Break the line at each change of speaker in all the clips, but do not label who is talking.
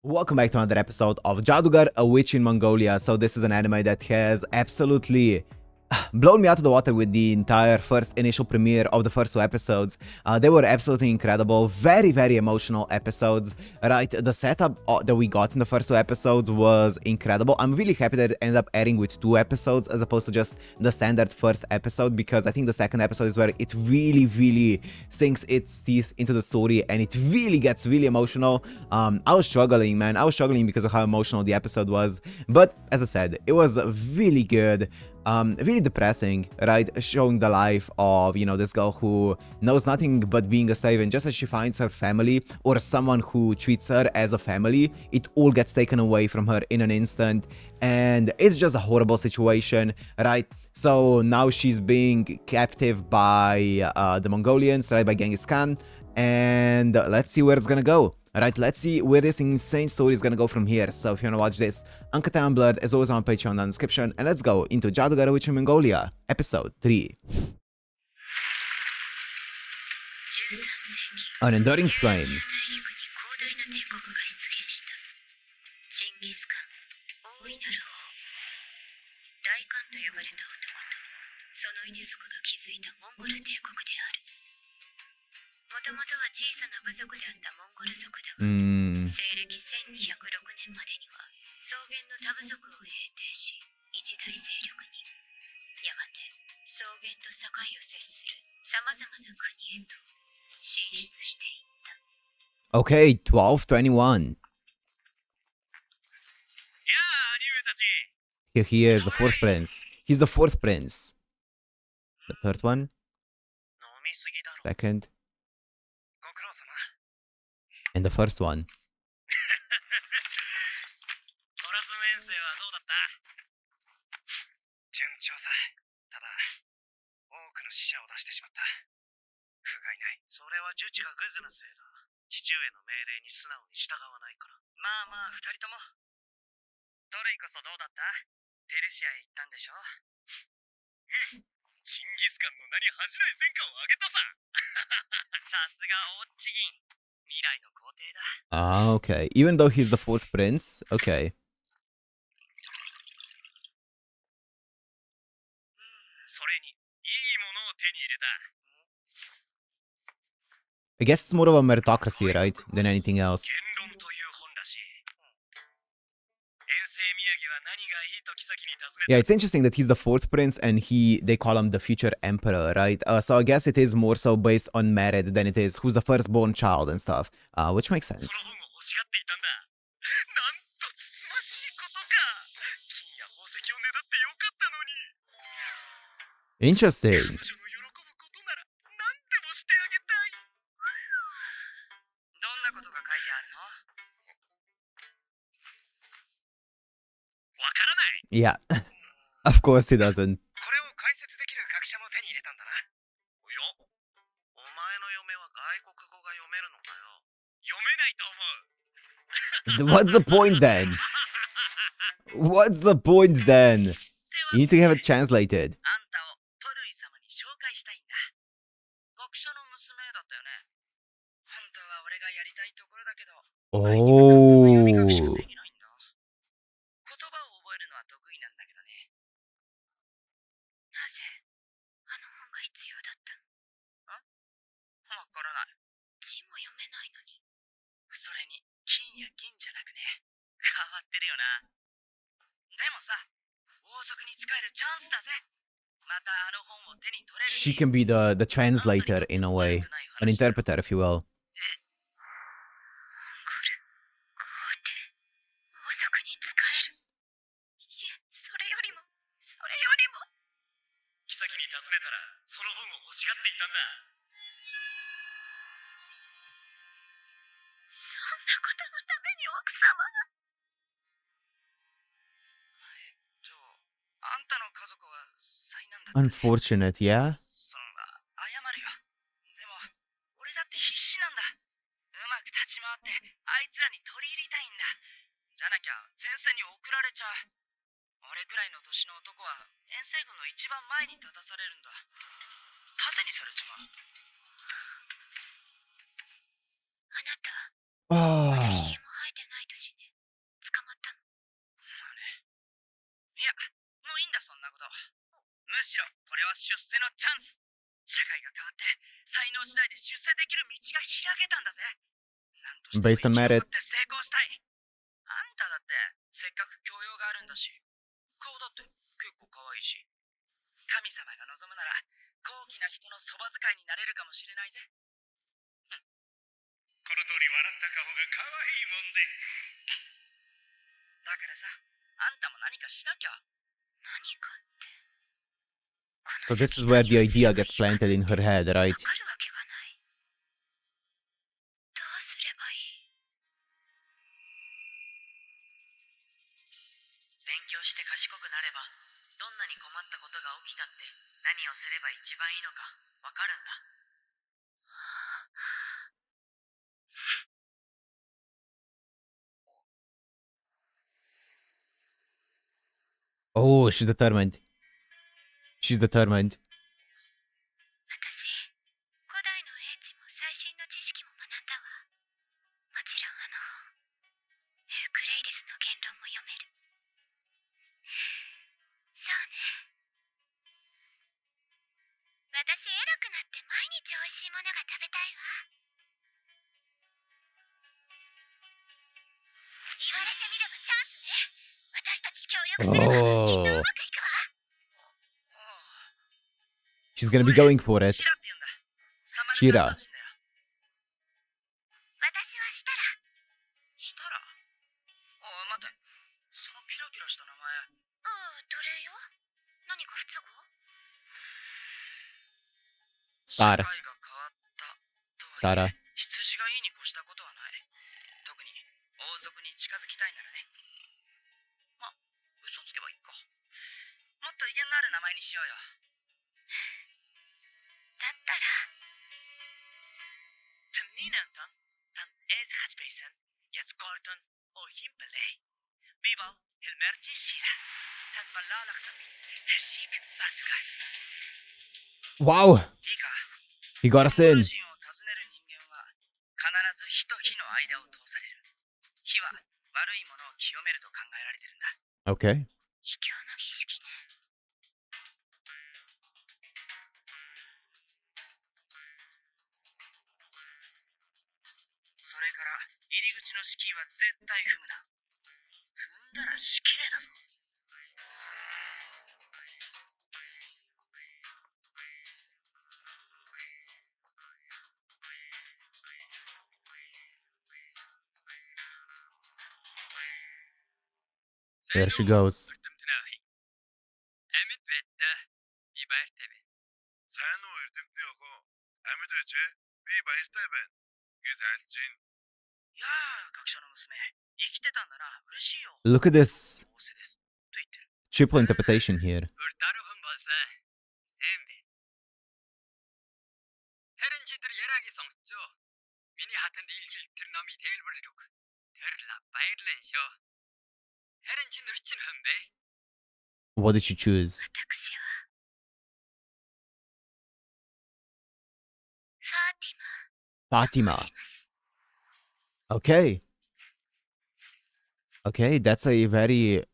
Welcome back to another episode of Jaadugar, a witch in Mongolia. So this is an anime that has absolutely blown me out of the water with the entire first initial premiere of the first two episodes. They were absolutely incredible, very emotional episodes, right? The setup that we got in the first two episodes was incredible. I'm really happy that it ended up airing with 2 episodes as opposed to just the standard first episode, because I think the second episode is where it really sinks its teeth into the story and it really gets really emotional. I was struggling, man. I was struggling because of how emotional the episode was, but as I said, it was really good. Really depressing, right? Showing the life of, this girl who knows nothing but being a slave, and just as she finds her family or someone who treats her as a family, it all gets taken away from her in an instant, and it's just a horrible situation, right? So now she's being captive by the Mongolians, right, by Genghis Khan, and let's see where it's gonna go. Alright, let's see where this insane story is gonna go from here. So if you wanna watch this uncut and blood, as always on Patreon in the description, and let's go into Jaadugar, which in Mongolia, episode 3. An enduring flame. Okay, 1221. Here he is, the fourth prince. He's the fourth prince. The third one. Second. And the first one. Ah, okay. Even though he's the fourth prince, okay. I guess it's more of a meritocracy, right, than anything else. Yeah, it's interesting that he's the fourth prince and they call him the future emperor, right? So I guess it is more so based on merit than it is who's the firstborn child and stuff, which makes sense. Interesting. Yeah, of course he doesn't. What's the point then? What's the point then? You need to have it translated. Oh. She can be the translator in a way, an interpreter, if you will. Unfortunate, yeah? Oh.
しろこれは出世のチャンス。社会が変わって才能次第で出世できる道が開けたんだぜ。なんとしても
Based on
生き
merit.
残って成功したい。あんただってせっかく教養があるんだし、顔だって結構可愛いし、神様が望むなら高貴な人のそば使いになれるかもしれないぜ。この通り笑った顔が可愛いもんで。だからさ、あんたも何かしなきゃ。何かって。
So this is where the idea gets planted in her head, right?
わかるわけがない。どうすればいい？勉強して賢くなれば、どんなに困ったことが起きたって何をすれば一番いいのかわかるんだ。
Oh, she's determined. She's determined.
私、古代の英知も最新の知識も学んだわ。もちろんあの本、エウクレイデスの言論も読める。そうね。私、偉くなって毎日美味しいものが食べたいわ。言われてみればチャンスね。私たち協力すればきっとうまくいくわ。
She's gonna be going for it.
シラ。
Shira.
私はしたら。したら？待って。そのキラキラした名前。奴隷よ。何か不都合？
Stara.
社会が変わったとは
Stara.
羊がいいに越したことはない。特に王族に近づきたいならね。ま、嘘つけばいいか。もっと威厳のある名前にしようよ。だったら。تمنيناً تن إيد خج بيسن يتقارتن أو يمبلي بيبال هالمرجي شيرا تن بلالك سبي هرشيك فارتقال.
Wow!
いいか。
He got us
モンゴル
in.
人を訪ねる人間は必ず火と火の間を通される。火は悪いものを清めると考えられてるんだ。
Okay.
異教の儀式ね。それから入り口の敷居は絶対踏むな。踏んだら死刑だぞ。
There she goes. Look at this triple interpretation here. What did she choose?
私はファーティマ。
Fatima. Okay. Okay, that's a very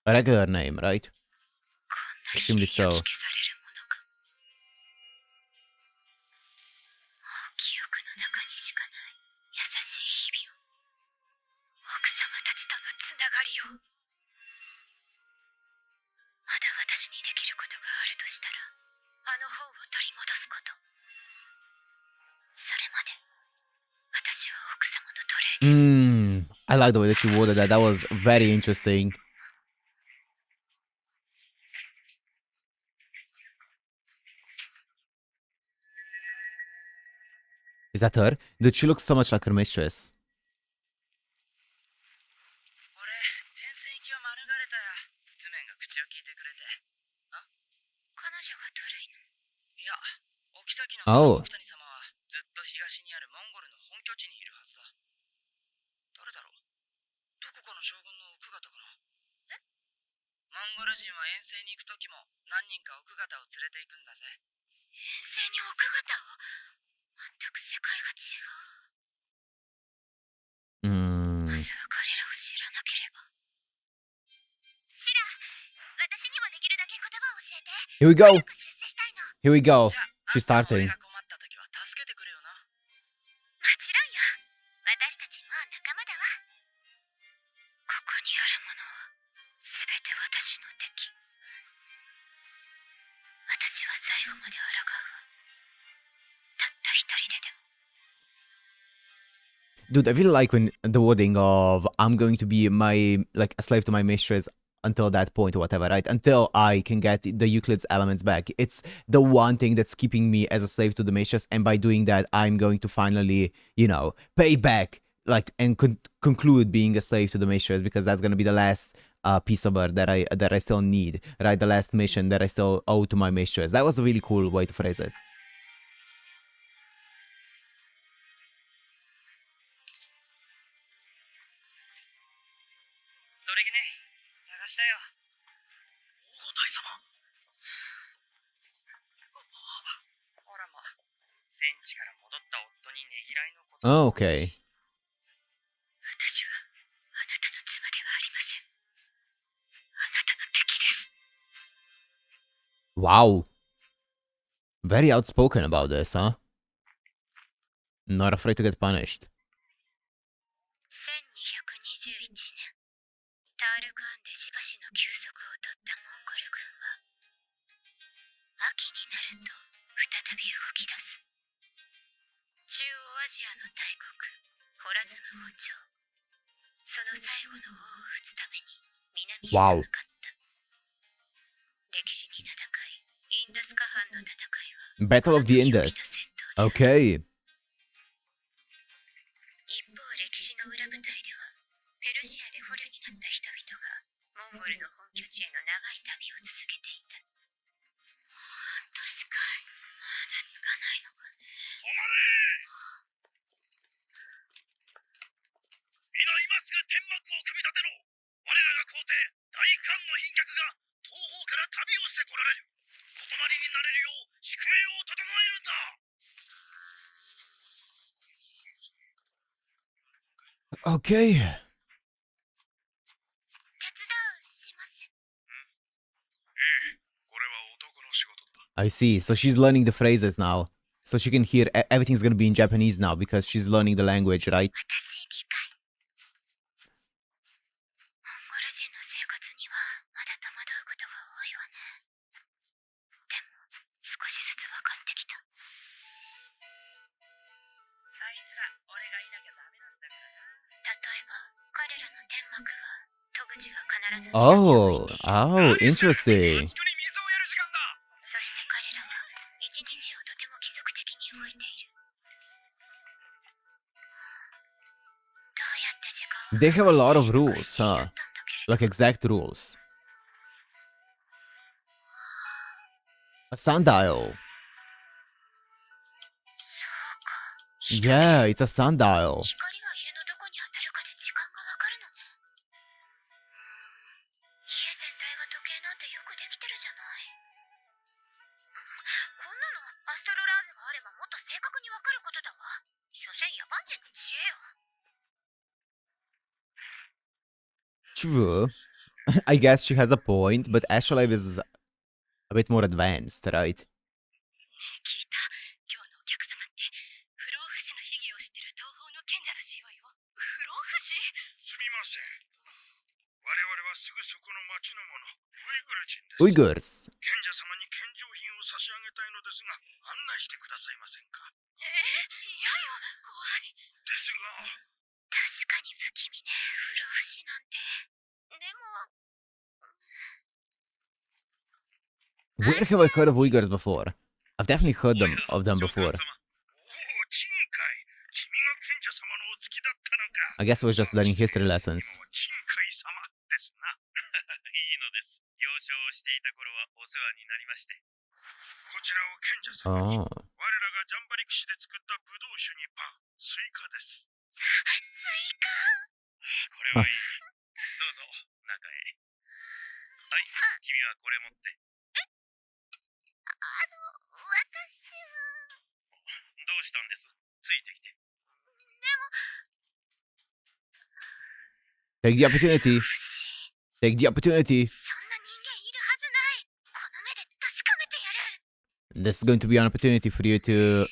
regular name, right?
こんな
Extremely
日々
so.
を消されるものか。もう記憶の中にしかない優しい日々を。奥様たちとのつながりを。まだ私にできることがあるとしたら、あの本を取り戻すこと。それまで、私は奥様の奴隷です。
I like the way that she worded that. That was very interesting. Is that her? Dude, she looks so much like her mistress.
俺、前線行きは免れたよ。ツメンが口を聞いてくれて。あ？彼女がトルイの？いや、お妃の
Oh.
奥谷様はずっと東にあるモンゴルの本拠地にいるはずだ。誰だろう？どこかの将軍の奥方かな？え？モンゴル人は遠征に行くときも何人か奥方を連れて行くんだぜ。遠征に奥方を？全く世界が違う。まずは彼らを知らなければ。シラ、私にもできるだけ言葉を教えて。
Here we go.
出世したいの。
Here we go.
じゃあ、
She's
あんたも
starting.
俺が困った時は助けてくれよな。
もちろんよ。私たちもう仲間だわ。ここにあるものは全て私の敵。私は最後まで抗うわ。たった一人ででも。
Dude, I feel like when the wording of I'm going to be like a slave to my mistress until that point or whatever, right? Until I can get the Euclid's elements back. It's the one thing that's keeping me as a slave to the mistress, and by doing that, I'm going to finally, pay back, like, and conclude being a slave to the mistress, because that's gonna be the last piece of her that I still need, right? The last mission that I still owe to my mistress. That was a really cool way to phrase it.
どれぎね、探したよ。
王大様。
ほらま、戦地から戻った夫にねぎらいのこと。
Oh, okay.
私はあなたの妻ではありません。あなたの敵です。
Wow. Very outspoken about this, huh? Not afraid to get punished.
1221年、タールクアンでしばしの休息を取ったモンゴル軍は、秋になると再び動き出す。中央アジアの大国、ホラズム王朝。その最後の王を討つために南へ
わお
向かった。歴史に名高いインダス河畔の戦いは、
Battle of the Indus. Okay.
一方、歴史の裏舞台では、ペルシアで捕虜になった人々がモンゴルの本拠地への長い旅を続けていた。半年かい、まだつかないのかね。
止まれ。皆今すぐ天幕を組み立てろ。我らが皇帝大漢の賓客が東方から旅をして来られる。お泊まりになれるよう宿営を整えるんだ。
Okay.
手伝うします。
ええ、これは男の仕事だ。
I see. So she's learning the phrases now. So she can hear everything's gonna be in Japanese now because she's learning the language, right?
私理解。モンゴル人の生活にはまだ戸惑うことが多いわね。でも少しずつ分かってきた。
あいつら、俺がいなきゃダメなんだからな。
例えば彼らの天幕は戸口が必ず
Oh, interesting.
人に水をやる時間だ。
そして彼らは一日をとても規則的に動いている。どうやって時間を
They have a lot of
管理
rules,
してい
huh?
ったんだけれど
Like exact rules. A sundial.
そうか。
Yeah, it's a sundial.
光が家のどこに当たるかで時間がわかるのね。家全体が時計なんてよくできてるじゃない。こんなのアストロラーベがあればもっと正確にわかることだわ。所詮野蛮人の知恵よ。
True. I guess she has a point, but Astrolabe is a bit more advanced, right?
ねえ聞いた？今日のお客様って不老不死の秘技を知ってる東方の賢者らしいわよ。不老不死？
すみません。我々はすぐそこの町の者、ウイグル人です。
Uyghurs.
賢者様に献上品を差し上げたいのですが、案内してくださいませんか。
嫌よ、怖い。
ですが、
確かに不気味ね、不老不死なんて。でも
Where have I heard of Uyghurs before? I've definitely heard of them
お
before.
嬢様。おお、チンカイ。君が賢者様のお付きだったのか。
I guess I was just learning history lessons.
チンカイ様ですな。いいのです。行商をしていた頃はお世話になりまして。こちらを賢者様に。
Oh.
我らがジャンバリクシで作ったブドウ酒にパン、スイカです。
スイカ。
これはいい。どうぞ、中へ。はい、君はこれ持って。
私は。
どうしたんです？ついてきて。
Take the opportunity. Take the opportunity.
そんな人間いるはずない。この目で確か
this is going to be an opportunity for you to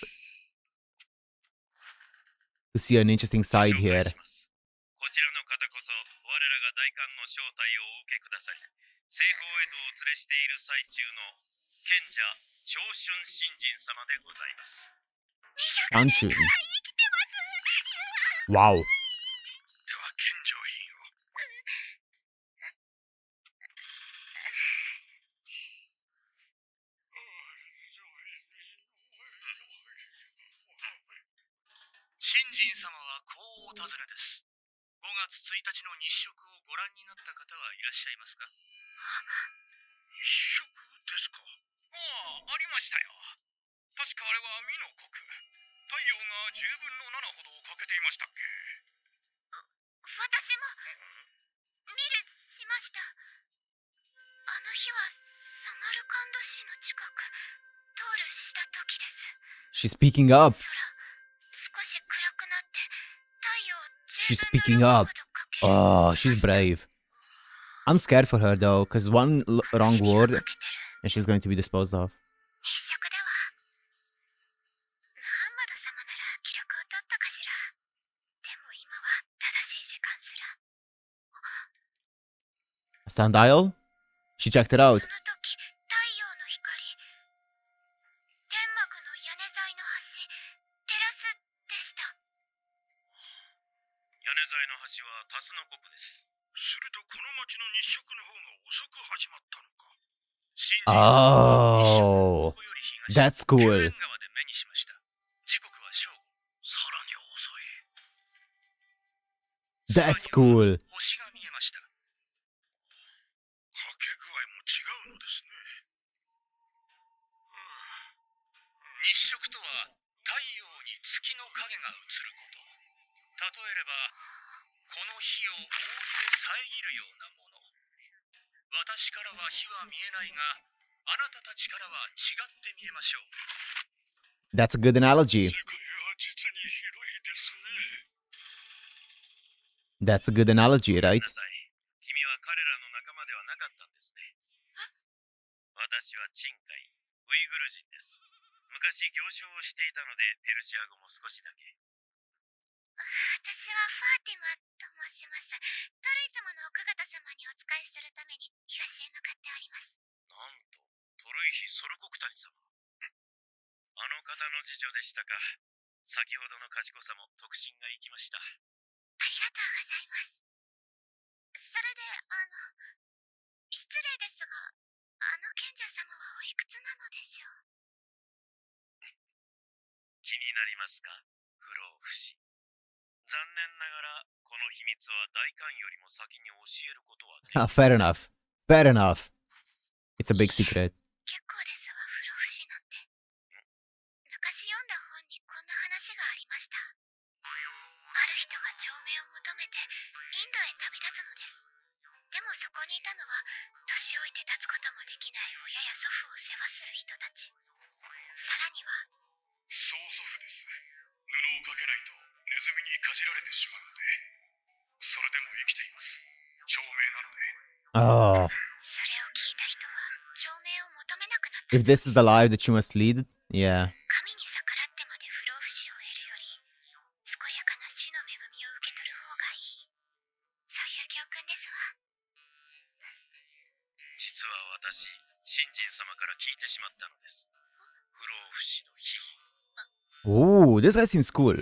see an interesting side here.
こちらの方こそ我らが大官の招待をお受けください。西方へとお連れしている最中の賢者長春新人様でございます。
アンチュン。Wow.
では献上品を。新人様はこうお尋ねです。5月1日の日食をご覧になった方はいらっしゃいますか？日食ですか？ああ、ありましたよ。確かあれは美の国。太陽が10分の7ほど欠けていましたっけ？
私も見るしました。あの日はサマルカンド市の近く通るした時です。
She's speaking up.
空少し暗くなって太陽
She's
10
speaking
分の6
up.
ほど欠け
Oh, she's brave. I'm scared for her though, because one wrong word
欠けてる
and she's going to be disposed of.
日食だわ。ムハンマド様なら記録を取ったかしら。でも今は正しい時間すら。
A sundial? She checked it out.
その時太陽の光、天幕の屋根材の端、テラスでした。
屋根材の橋はタスの国です。するとこの町の日食の方が遅く始まったのか。新人様は
Oh,
ここより東
that's cool.
天川で目にしました。時刻は正午。さらに遅い。
That's cool.
星が見えました。かけ具合も違うのですね。日食とは太陽に月の影が映ること。例えればこの火を扇で遮るようなもの。私からは火は見えないが、あなたたちからは違って見えましょう。
That's a good analogy.
世界は実に広いですね。
That's a good analogy, right?
君は彼らの仲間ではなかったんですね。私はチンカイ、ウイグル人です。昔行商をしていたのでペルシア語も少しだけ。
私はファーティマと申します。トルイ様の奥方様にお仕えするために東へ向かっております。
なんと、トルイヒソルコクタニ様。あの方の次女でしたか。先ほどの賢さも特進が行きました。
ありがとうございます。それで失礼ですが、あの賢者様はおいくつなのでしょう？
気になりますか、不老不死。残念ながら、この秘密は大官よりも先に教えることはできない。
Fair enough. Fair enough. It's a big secret.
結構ですわ、不老不死なんて。昔読んだ本にこんな話がありました。ある人が長命を求めてインドへ旅立つのです。でもそこにいたのは年老いて立つこともできない親や祖父を世話する人たち。さらには
曽祖父です。布をかけないとネズミにかじられてしまうので、それでも生きています。長命なので。
Oh.
それを聞いた人は長命を求めなくなった。
If this is the life that you must lead, yeah.
神に逆らってまで不老不死を得るより、健やかな死の恵みを受け取る方がいい。そういう教訓ですわ。
実は私、新人様から聞いてしまったのです。不老不死の秘技。
Ooh, this guy seems cool.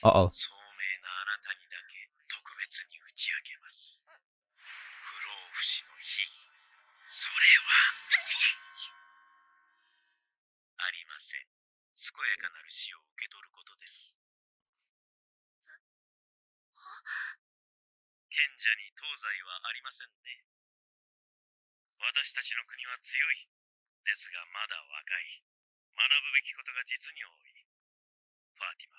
Uh-oh.
聡明なあなたにだけ特別に打ち明けます。不老不死の秘技。それはありません。健やかなる死を受け取ることです。賢者に東西はありませんね。私たちの国は強い。ですがまだ若い。学ぶべきことが実に多い。ファーティマ、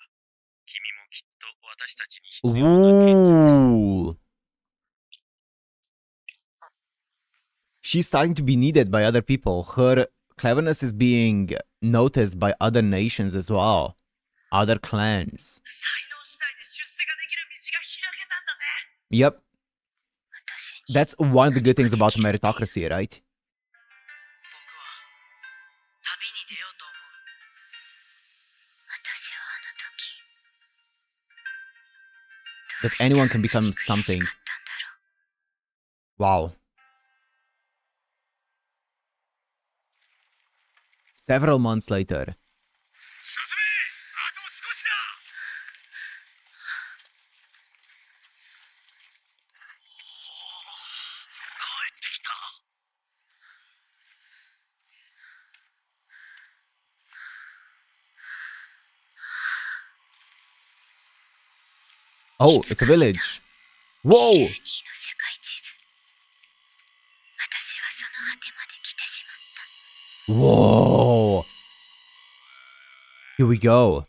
君もきっと私たちに必要な賢者。
Ooh. She's starting to be needed by other people. Her cleverness is being noticed by other nations as well. Other clans.
才能次第で出世ができる道が開けたんだね。
Yep.
私に
That's one of the good things about meritocracy, right?
僕は旅に出ようと
that anyone can become something.
だったんだろう。
Wow. Several months later.
進め、あと少しだ。帰ってきた。
Oh, it's a village. Whoa!
12の世界地図。私はその果てまで来てしまった。
Whoa! Here we go.
なん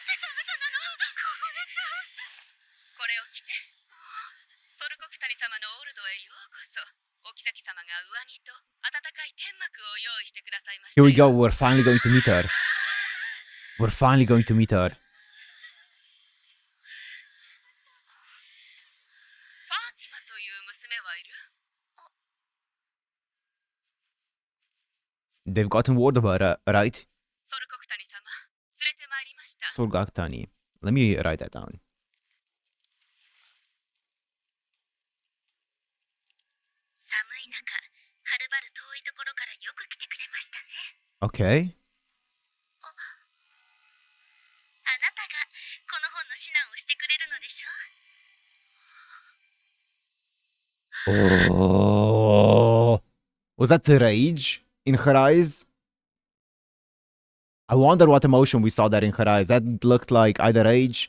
て寒さなの。凍えちゃう。これを着て。ソルコク谷様のオールドへようこそ。お妃様が上着と暖かい天幕を用意してくださいました
Here
よ。
we go. We're finally going to meet her. We're finally going to meet her.
ファーティマという娘はいる？
They've gotten word of her, right?
ソルコク谷様、連れてまいりました。
Sorgaktani. Let me write that down.
寒い中、はるばる遠いところからよく来てくれましたね。
Okay.
あなたがこの本の指南をしてくれるのでしょ？
Oh. Was that rage in her eyes? I wonder what emotion we saw that in her eyes. That looked like either rage.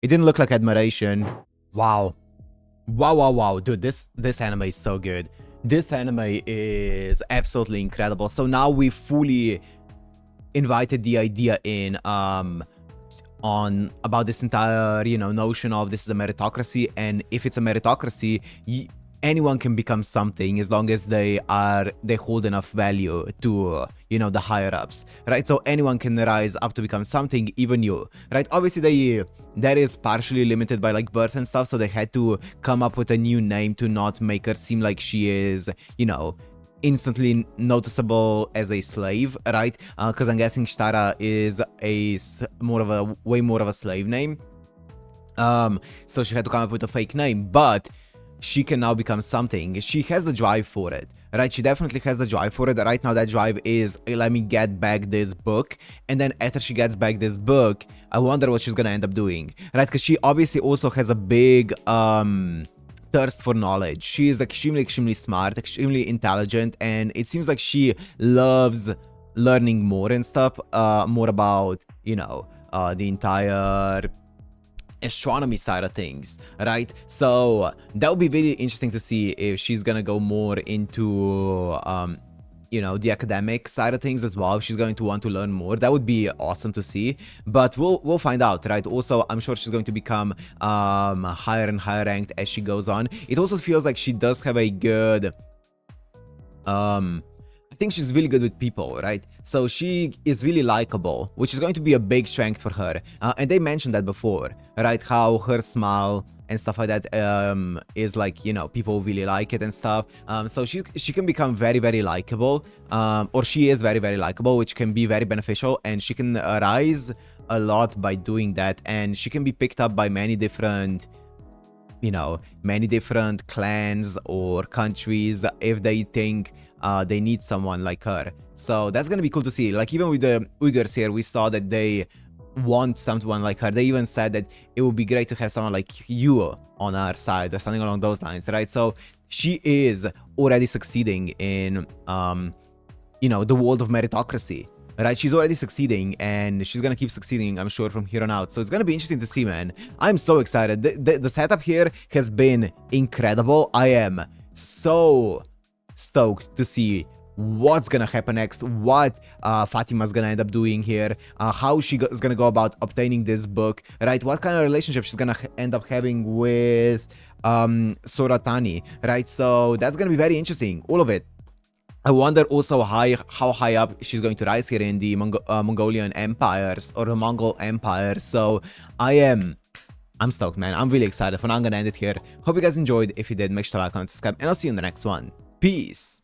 It didn't look like admiration. Wow. Wow. Dude, this anime is so good. This anime is absolutely incredible. So now we fully invited the idea in on about this entire notion of this is a meritocracy, and if it's a meritocracy, anyone can become something as long as they hold enough value to the higher ups, right? So anyone can rise up to become something, even you, right? Obviously that is partially limited by like birth and stuff, so they had to come up with a new name to not make her seem like she is instantly noticeable as a slave, right? Because I'm guessing Shtara is way more of a slave name. So she had to come up with a fake name, but she can now become something. She has the drive for it, right? She definitely has the drive for it. Right now that drive is, let me get back this book, and then after she gets back this book, I wonder what she's gonna end up doing, right? Because she obviously also has a big thirst for knowledge. She is extremely smart, extremely intelligent, and it seems like she loves learning more and stuff, more about the entire astronomy side of things, right? So that would be very interesting to see if she's gonna go more into the academic side of things as well. If she's going to want to learn more, that would be awesome to see, but we'll find out, right? Also, I'm sure she's going to become higher and higher ranked as she goes on. It also feels like she does have a good I think she's really good with people, right? So she is really likable, which is going to be a big strength for her. And they mentioned that before, right? How her smile and stuff like that is like, people really like it and stuff. So she can become very likable, or she is very likable, which can be very beneficial, and she can rise a lot by doing that, and she can be picked up by many different clans or countries if they think they need someone like her. So that's gonna be cool to see. Like, even with the Uyghurs here, we saw that they want someone like her. They even said that it would be great to have someone like you on our side or something along those lines, right? So she is already succeeding in the world of meritocracy, right? She's already succeeding, and she's gonna keep succeeding, I'm sure, from here on out. So it's gonna be interesting to see, man. I'm so excited. The setup here has been incredible. I am so stoked to see what's gonna happen next, what Fatima's gonna end up doing here, how she is gonna go about obtaining this book, right? What kind of relationship she's gonna end up having with Soratani, right? So that's gonna be very interesting, all of it. I wonder also how high up she's going to rise here in the Mongolian empires, or the Mongol empire. So I'm stoked, man. I'm really excited. For now, I'm gonna end it here. Hope you guys enjoyed. If you did, make sure to like, comment, subscribe, and I'll see you in the next one. Peace.